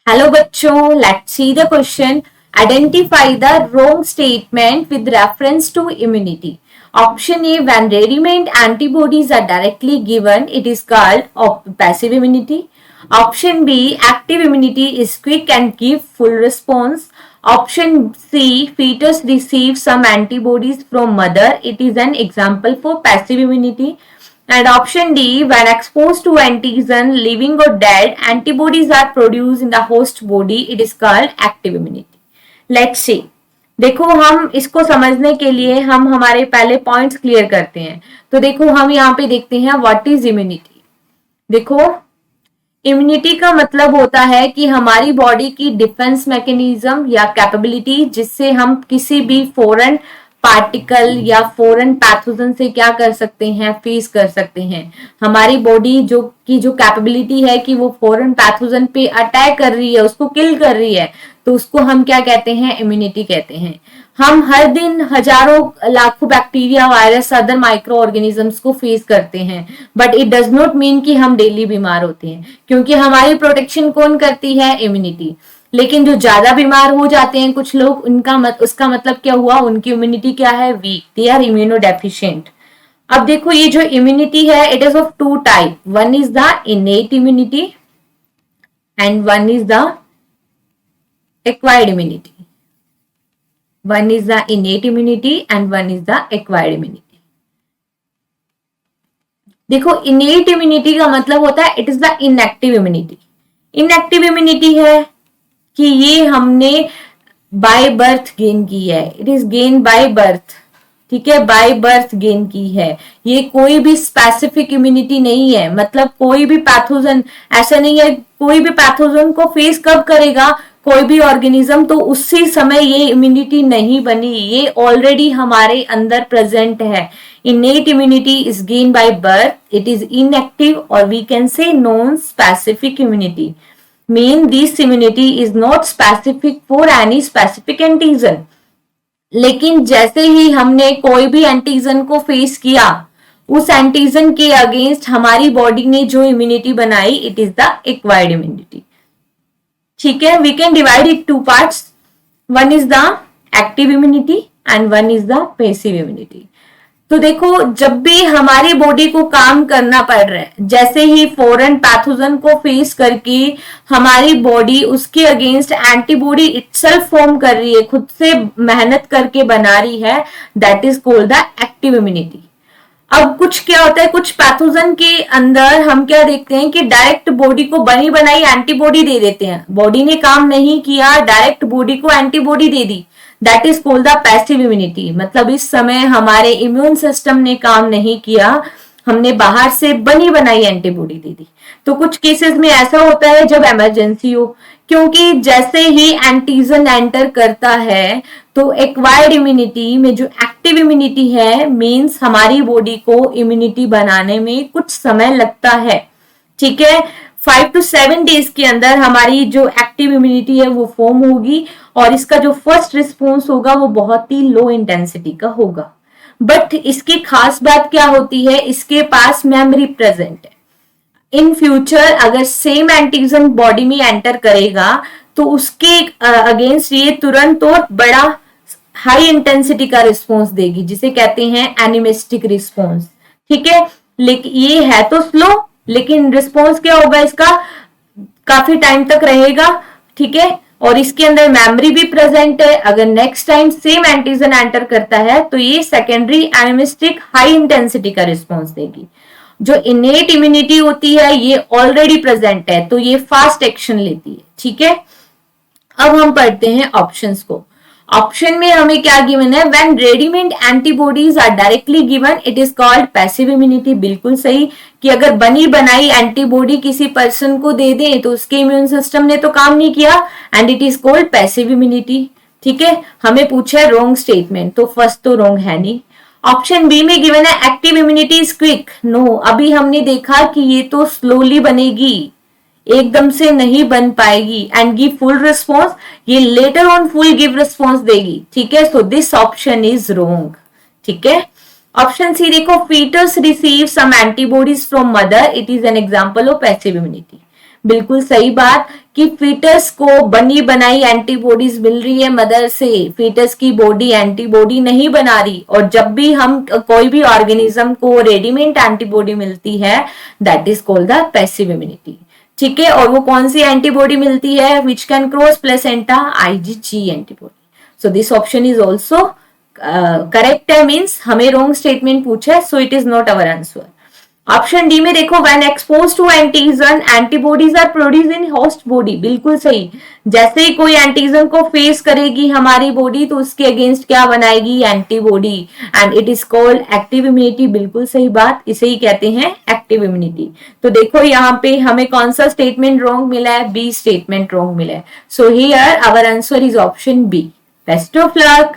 Hello बच्चों, let's see the question. Identify the wrong statement with reference to immunity. Option A, when ready-made antibodies are directly given, it is called passive immunity. Option B, active immunity is quick and give full response. Option C, fetus receive some antibodies from mother. It is an example for passive immunity. And option D, when exposed to antigen, living or dead, antibodies are produced in the host body. It is called active immunity. Let's see. देखो, हम इसको समझने के लिए हम हमारे पहले points clear करते हैं. तो देखो, हम यहाँ पे देखते हैं व्हाट इज इम्यूनिटी. देखो, इम्यूनिटी का मतलब होता है कि हमारी बॉडी की डिफेंस मैकेनिज्म या कैपेबिलिटी, जिससे हम किसी भी फॉरेन पार्टिकल या फॉरेन पैथोजन से क्या कर सकते हैं, फेस कर सकते हैं. हमारी बॉडी जो कैपेबिलिटी है कि वो फॉरेन पैथोजन पे अटैक कर रही है, उसको किल कर रही है, तो उसको हम क्या कहते हैं, इम्यूनिटी कहते हैं. हम हर दिन हजारों लाखों bacteria, virus, other micro organisms को फेस करते हैं, but it does not mean कि हम डेली बीमार होते हैं, क्योंकि हमारी प्रोटेक्शन कौन करती है, इम्यूनिटी. लेकिन जो ज्यादा बीमार हो जाते हैं कुछ लोग, उसका मतलब क्या हुआ, उनकी इम्यूनिटी क्या है, weak. They are immunodeficient. अब देखो, ये जो इम्यूनिटी है, it is of two type. One is the innate immunity and one is the acquired immunity. One is the innate immunity and one is the acquired immunity. देखो, innate immunity का मतलब होता है it is the inactive immunity. Inactive immunity है कि ये हमने by birth gain की है. It is gain by birth. ठीक है, बाय बर्थ गेन की है. ये कोई भी स्पेसिफिक इम्यूनिटी नहीं है. मतलब कोई भी पैथोजन ऐसा नहीं है, कोई भी पैथोजन को फेस कब करेगा कोई भी ऑर्गेनिज्म, तो उसी समय ये इम्यूनिटी नहीं बनी, ये ऑलरेडी हमारे अंदर प्रेजेंट है. innate immunity is gained by birth. It is inactive or we can say non-specific immunity. Mean this immunity is not specific for any specific antigen. लेकिन जैसे ही हमने कोई भी एंटीजन को फेस किया, उस एंटीजन के अगेंस्ट हमारी बॉडी ने जो इम्यूनिटी बनाई, it is the acquired immunity. ठीक है, we can divide it two parts. One is the active immunity and one is the passive immunity. तो देखो, जब भी हमारी बॉडी को काम करना पड़ रहा है, जैसे ही फॉरेन पैथोजन को फेस करके हमारी बॉडी उसके अगेंस्ट एंटीबॉडी इटसेल्फ फॉर्म कर रही है, खुद से मेहनत करके बना रही है, that is called the active immunity. अब कुछ क्या होता है, कुछ पैथोजन के अंदर हम क्या देखते हैं कि डायरेक्ट बॉडी को बनी बनाई एंटीबॉडी दे देते हैं. बॉडी ने काम नहीं किया, डायरेक्ट बॉडी को antibody they the, that is called the passive immunity. मतलब इस समय हमारे इम्यून सिस्टम ने काम नहीं किया, हमने बाहर से बनी बनाई एंटीबॉडी दे दी. तो कुछ केसेस में ऐसा होता है जब इमरजेंसी हो, क्योंकि जैसे ही एंटीजन एंटर करता है, तो एक्वायर्ड इम्यूनिटी में जो एक्टिव इम्यूनिटी है, मींस हमारी बॉडी को इम्यूनिटी बनाने में कुछ समय लगता है. ठीक है, 5 to 7 डेज के अंदर हमारी जो एक्टिव इम्यूनिटी है वो फॉर्म होगी, और इसका जो फर्स्ट रिस्पॉन्स होगा वो बहुत ही लो इंटेंसिटी का होगा. बट इसकी खास बात क्या होती है, इसके पास मेमोरी प्रेजेंट है. इन फ्यूचर अगर सेम एंटीजन बॉडी में एंटर करेगा, तो उसके अगेंस्ट ये तुरंत और बड़ा हाई इंटेंसिटी का रिस्पॉन्स देगी, जिसे कहते हैं एनिमिस्टिक रिस्पॉन्स. ठीक है, लेकिन ये है तो स्लो, लेकिन रिस्पॉन्स क्या होगा इसका, काफी टाइम तक रहेगा. ठीक है, और इसके अंदर मेमोरी भी प्रेजेंट है. अगर next time same antigen enter करता है, तो ये सेकेंडरी एनिमिस्टिक हाई इंटेंसिटी का रिस्पॉन्स देगी. जो इनेट इम्यूनिटी होती है, ये ऑलरेडी प्रेजेंट है, तो ये फास्ट एक्शन लेती है. ठीक है, अब हम पढ़ते हैं ऑप्शंस को. ऑप्शन में हमें क्या गिवन है, when readymade antibodies are directly given, it is called passive immunity. बिल्कुल सही, कि अगर बनी बनाई एंटीबॉडी किसी पर्सन को दे दें, तो उसके इम्यून सिस्टम ने तो काम नहीं किया, and it is called passive immunity. ठीक है, हमें पूछा है रॉन्ग स्टेटमेंट, तो फर्स्ट तो रॉन्ग है नहीं. ऑप्शन बी में गिवन है active immunity is quick. No, अभी हमने देखा कि ये तो स्लोली बनेगी, एकदम से नहीं बन पाएगी. एंड गिव फुल रिस्पॉन्स, ये later on full give response देगी. ठीक है, so this option is wrong. ठीक है, ऑप्शन सी देखो, fetus receive some antibodies from mother, it is an example of passive immunity. बिल्कुल सही बात कि फीटस को बनी बनाई एंटीबॉडीज मिल रही है मदर से, फीटस की बॉडी एंटीबॉडी नहीं बना रही। और जब भी हम कोई भी ऑर्गेनिज्म को रेडीमेड एंटीबॉडी मिलती है, that is called the passive immunity. ठीक है, और वो कौन सी एंटीबॉडी मिलती है? Which can cross placenta, IgG antibody. So this option is also correct है, मीन्स हमें रॉन्ग स्टेटमेंट पूछा है, so it is not our answer. Option D में देखो, when expose to antigen antibodies are produce in host body, बिल्कुल सही। जैसे ही कोई एंटीजन को फेस करेगी हमारी बॉडी तो उसके अगेंस्ट क्या बनाएगी? Antibody, and it is called active immunity. बिल्कुल सही बात, इसे ही कहते हैं एक्टिव इम्यूनिटी। तो देखो यहाँ पे हमें कौन सा स्टेटमेंट रॉन्ग मिला है? बी स्टेटमेंट रॉन्ग मिला है। So here our answer is option B. Best of luck.